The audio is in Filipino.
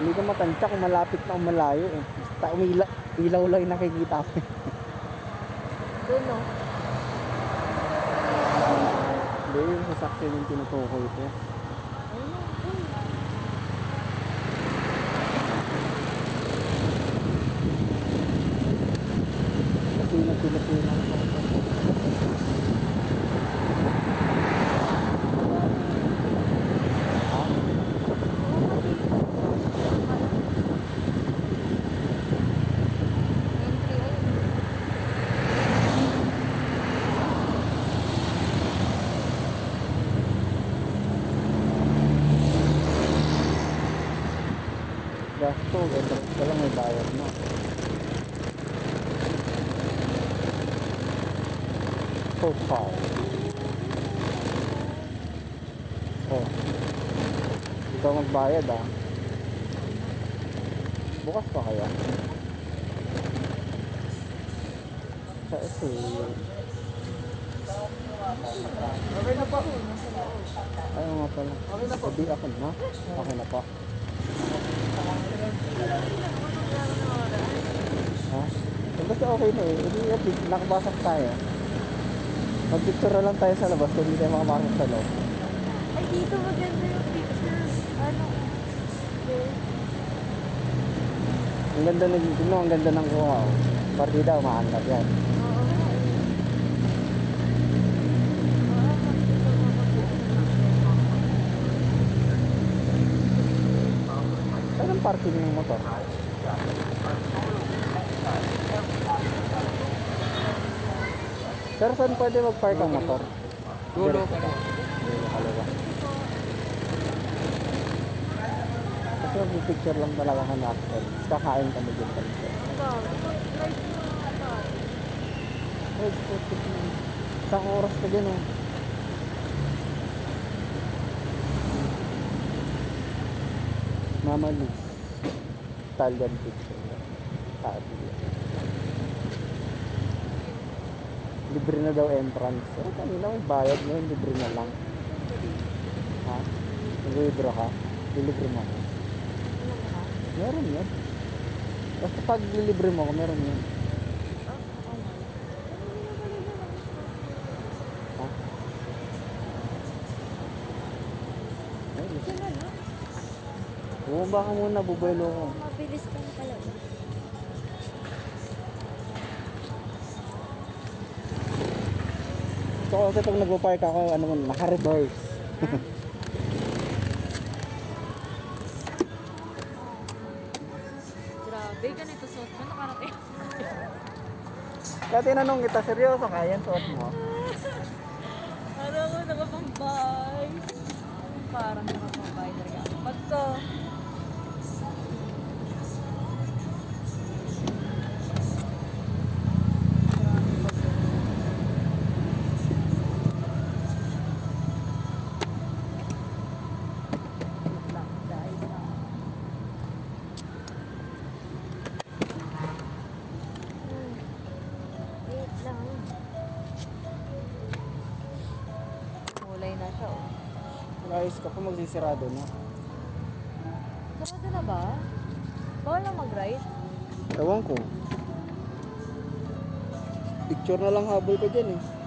Hindi ko matansya kung malapit na o malayo eh. Basta ilaw lang yung nakikita ko. Doon, no? Hindi, yung sasakyan yung tinutukoy ko. Kasi nagpilipina ko. Gasto, ito lang may bayad mo. So far. Oh. Ikaw magbayad ah. Bukas pa kaya? Sa ito Okay na po. ayaw nga pala. Okay na po. Sabi ako na. Okay na po. Ha? Basta okay na eh. Hindi at least nakabasok tayo. Mag-picture na lang tayo sa labas kung hindi tayo makapasok sa loob. Ay, dito maganda yung pictures. Ano? Okay. Ang ganda ng tingnan, ang ganda ng kuha. Oh. Partida, umaangat yan. Oo. Saan ang parking ng motor? Sir, saan pwede mag-park ang motor? Dulo. Dulo, kalawa. Kasi mag-picture lang talaga kami after. Tapos kakain kami dyan kami. Wait, isang oras ka dyan oh. Mama Liz. Italian picture. Libre na daw entrance. Eh, kanina may bayad ngayon, libre na lang. Ha? Nag-withdraw ka? Lilibre mo ako. Meron yan. Basta pag lilibre mo ako, meron yan. Ha? Ay, Ito na, no? bumaba ka muna, bubuelo ko. Mabilis ka na pala. So kasi pag nagpo-park ako, ano mo, naka-reverse. Grabe, ganito suot mo. Nakarating. Kaya tinanong kita, seryoso ka yan, suot mo? Parang ako nakapambay. Parang nakapambay talaga. Pag ko. Wait lang. Kulay na siya, oh. Ayos ka pa, magsisirado na. Sarado na ba? Bawal na mag-ride? Ewan ko. Picture na lang habol ko dyan eh.